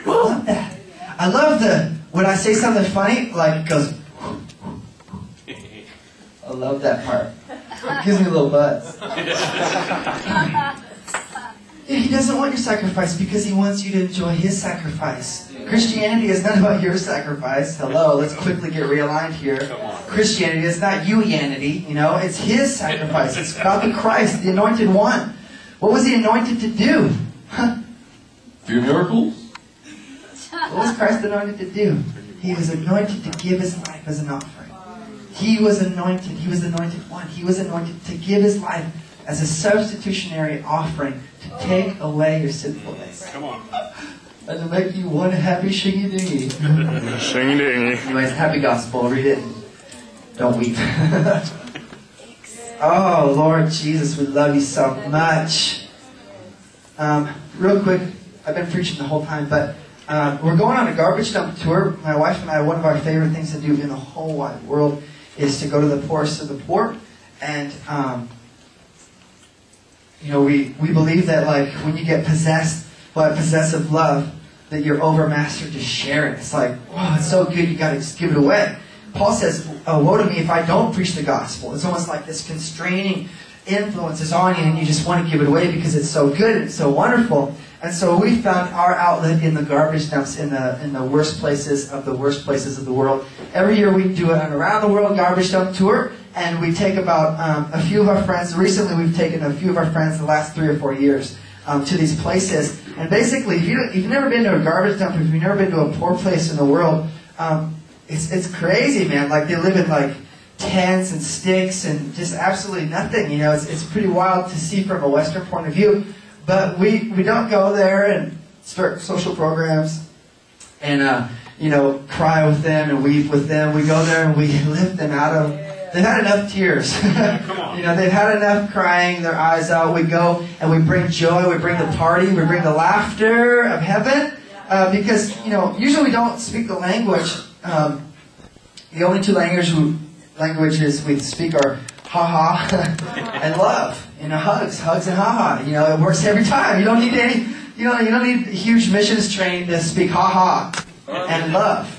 I love that. I love when I say something funny, like it goes. I love that part. It gives me a little buzz. He doesn't want your sacrifice because he wants you to enjoy his sacrifice. Christianity is not about your sacrifice. Hello, let's quickly get realigned here. Christianity is not you-yanity, you know. It's his sacrifice. It's about the Christ, the anointed one. What was he anointed to do? Do miracles? What was Christ anointed to do? He was anointed to give his life as an offering. He was anointed. He was the anointed one. He was anointed to give his life as a substitutionary offering to take away your sinfulness. Come on. And to make you one happy shingy-dingy. Shingy-dingy. Anyways, happy gospel. Read it. Don't weep. Oh, Lord Jesus, we love you so much. Real quick, I've been preaching the whole time, but we're going on a garbage dump tour. My wife and I, one of our favorite things to do in the whole wide world is to go to the poorest of the poor. And, you know, we believe that, like, when you get possessed by possessive love, that you're overmastered to share it. It's like, oh, it's so good, you got to just give it away. Paul says, woe to me if I don't preach the gospel. It's almost like this constraining influence is on you and you just want to give it away because it's so good and it's so wonderful. And so we found our outlet in the garbage dumps in the worst places of the world. Every year we do an around the world garbage dump tour, and we take about a few of our friends. Recently we've taken a few of our friends the last 3 or 4 years to these places. And basically, if you've never been to a garbage dump, if you've never been to a poor place in the world, it's crazy, man. Like, they live in like tents and sticks and just absolutely nothing. You know, it's pretty wild to see from a Western point of view. But we don't go there and start social programs and you know, cry with them and weep with them. We go there and we lift them out of. They've had enough tears. You know, they've had enough crying their eyes out. We go and we bring joy. We bring the party. We bring the laughter of heaven. Because, you know, usually we don't speak the language. The only 2 languages we speak are ha-ha and love. You know, hugs and ha-ha. You know, it works every time. You don't need you don't need huge missions training to speak ha-ha and love.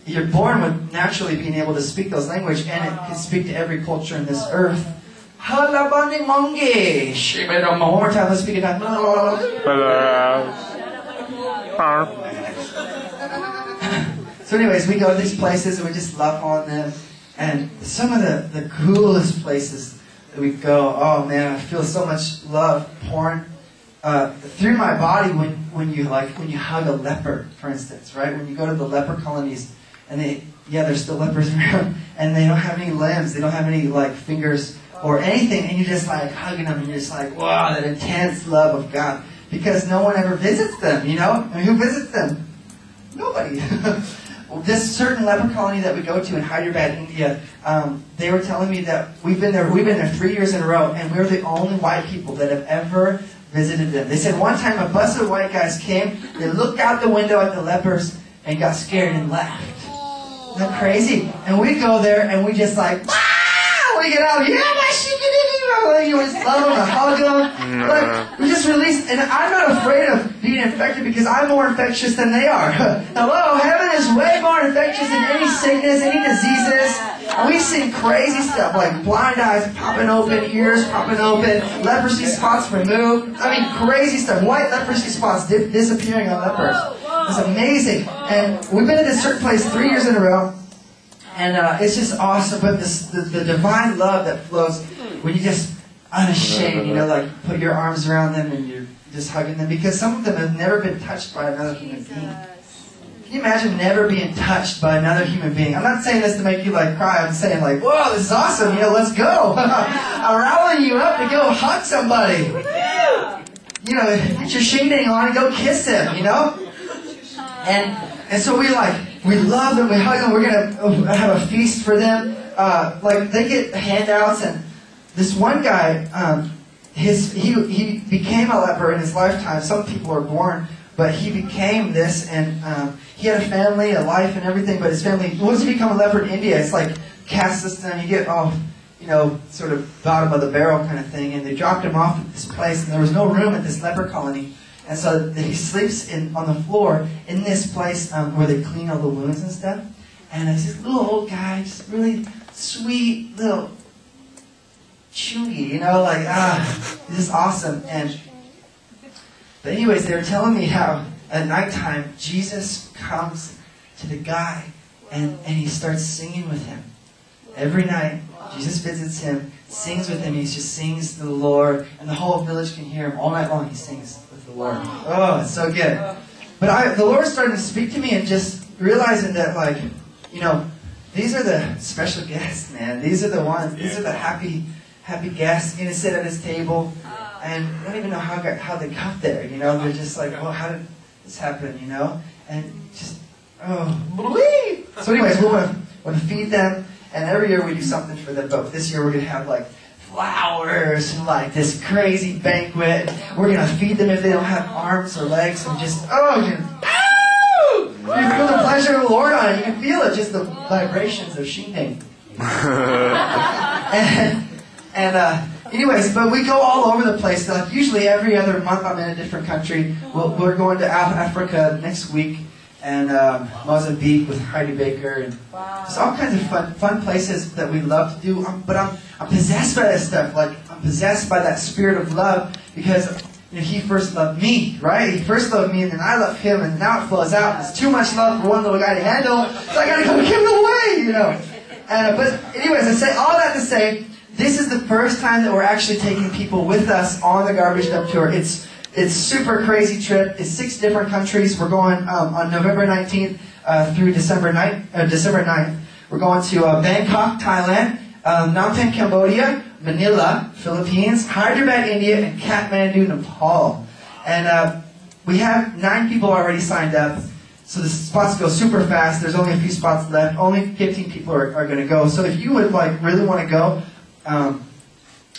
You're born with naturally being able to speak those languages, and it can speak to every culture in this earth. One more time, let's speak it out. So anyways, we go to these places and we just love on them. And some of the coolest places that we go, oh man, I feel so much love pouring through my body when you hug a leper, for instance, right? When you go to the leper colonies, and there's still lepers around, and they don't have any limbs, they don't have any like fingers or anything, and you're just like hugging them, and you're just like, wow, that intense love of God, because no one ever visits them, you know? I mean, who visits them? Nobody. This certain leper colony that we go to in Hyderabad, India, they were telling me that we've been there 3 years in a row, and we're the only white people that have ever visited them. They said one time a bus of white guys came, they looked out the window at the lepers, and got scared and left. Isn't that crazy? And we go there and we just like, ah! We get out, yeah, my shit, you just love them, hug them. Like, we just release, and I'm not afraid of being infected because I'm more infectious than they are. Hello, heaven is way more infectious than any sickness, any diseases. And we've seen crazy stuff like blind eyes popping open, ears popping open, leprosy spots removed. I mean, crazy stuff. White leprosy spots disappearing on lepers. It's amazing. And we've been at this certain place 3 years in a row. And it's just awesome. But the divine love that flows when you just unashamed, you know, like put your arms around them and you're just hugging them. Because some of them have never been touched by another human being. Can you imagine never being touched by another human being? I'm not saying this to make you like cry. I'm saying like, whoa, this is awesome. You know, let's go. I'm rallying you up to go hug somebody. You know, get your shindig on and go kiss them, you know? And so we love them, we hug them, we're going to have a feast for them. Like, they get handouts, and this one guy, he became a leper in his lifetime. Some people are born, but he became this, and he had a family, a life, and everything, but his family, once you become a leper in India, it's like caste system, you get off, you know, sort of bottom of the barrel kind of thing, and they dropped him off at this place, and there was no room at this leper colony. And so he sleeps on the floor in this place where they clean all the wounds and stuff. And it's this little old guy, just really sweet little chungy, you know, like, this is awesome. But anyways, they were telling me how at nighttime Jesus comes to the guy and he starts singing with him. Every night, Jesus visits him, sings with him. He just sings to the Lord, and the whole village can hear him all night long. He sings with the Lord. Oh, it's so good. But the Lord started to speak to me, and just realizing that, like, you know, these are the special guests, man. These are the ones. These are the happy guests going to sit at his table, and I don't even know how they got there. You know, they're just like, well, how did this happen? You know, and just So, anyways, we want to feed them. And every year we do something for them. But this year we're going to have like flowers and like this crazy banquet. We're going to feed them if they don't have arms or legs. And just, you feel the pleasure of the Lord on it. You can feel it, just the vibrations of Shingding. Anyways, but we go all over the place. Like usually every other month I'm in a different country. We're going to Africa next week. And Mozambique with Heidi Baker, and just all kinds of fun places that we love to do. But I'm possessed by that stuff. Like I'm possessed by that spirit of love because He first loved me, right? He first loved me, and then I love Him, and now it flows out. It's too much love for one little guy to handle, so I gotta go give it away, you know. But anyways, I say all that to say, this is the first time that we're actually taking people with us on the Garbage Dump Tour. It's super crazy trip. It's 6 different countries. We're going on November 19th through December 9th. We're going to Bangkok, Thailand, Phnom Penh, Cambodia, Manila, Philippines, Hyderabad, India, and Kathmandu, Nepal. And we have 9 people already signed up. So the spots go super fast. There's only a few spots left. Only 15 people are going to go. So if you would like really want to go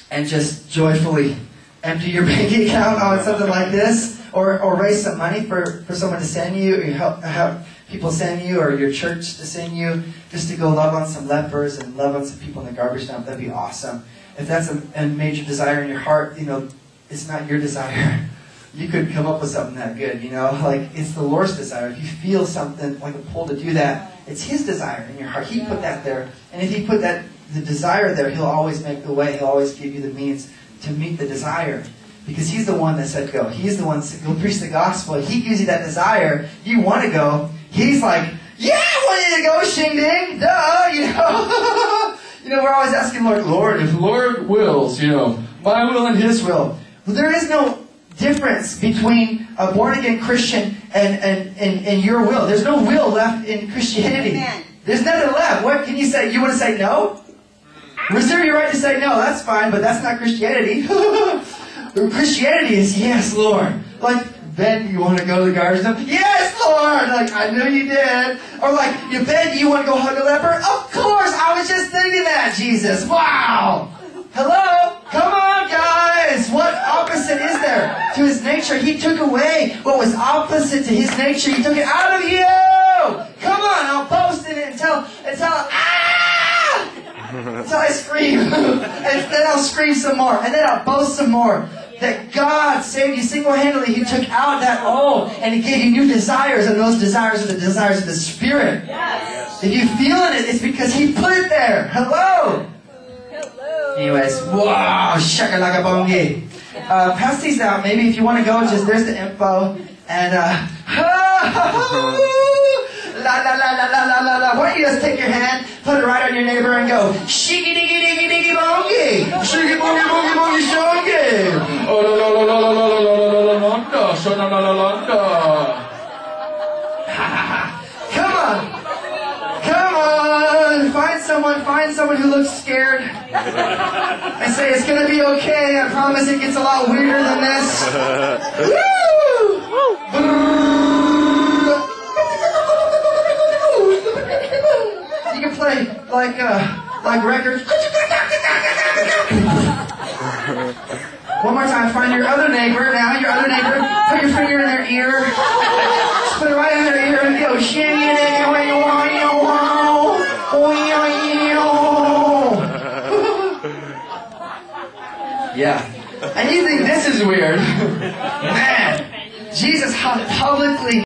and just joyfully empty your bank account on something like this, or raise some money for someone to send you, or have people send you, or your church to send you, just to go love on some lepers and love on some people in the garbage dump, that'd be awesome. If that's a major desire in your heart, you know, it's not your desire. You could come up with something that good, you know, like it's the Lord's desire. If you feel something like a pull to do that, it's His desire in your heart. He put that there, and if He put the desire there, He'll always make the way. He'll always give you the means to meet the desire, because He's the one that said go. He's the one that said go preach the gospel. He gives you that desire. You want to go. He's like, yeah, I want you to go, Shingding. Duh, you know. You know, we're always asking Lord, if the Lord wills, you know, my will and His will. Well, there is no difference between a born-again Christian and your will. There's no will left in Christianity. Amen. There's nothing left. What can you say? You want to say no? Reserve your right to say no, that's fine, but that's not Christianity. Christianity is, yes, Lord. Like, Ben, you want to go to the garbage dump? Yes, Lord! Like, I knew you did. Or like, Ben, you want to go hug a leper? Of course, I was just thinking that, Jesus. Wow! Hello? Come on, guys! What opposite is there to His nature? He took away what was opposite to His nature. He took it out of you! Come on, I'll boast in it until until I scream. And then I'll scream some more. And then I'll boast some more. That God saved you single-handedly. He took out that old and He gave you new desires. And those desires are the desires of the Spirit. Yes. If you're feeling it, it's because He put it there. Hello. Hello. Anyways, wow, shakalaka-bongi. Pass these out. Maybe if you want to go, just there's the info. And la la la la la la la la. Why don't you just take your hand, put it right on your neighbor, and go shiki diggy diggy diggy bongi, shiki bongi bongi bongi shongi. Oh la la la la la la la la la la la shona la la la la. Come on, come on. Find someone who looks scared. And say it's gonna be okay. I promise it gets a lot weirder than this. You can play like records. One more time. Find your other neighbor now. Your other neighbor. Put your finger in their ear. Just put it right in their ear and go. Yeah. And you think this is weird. Man. Jesus publicly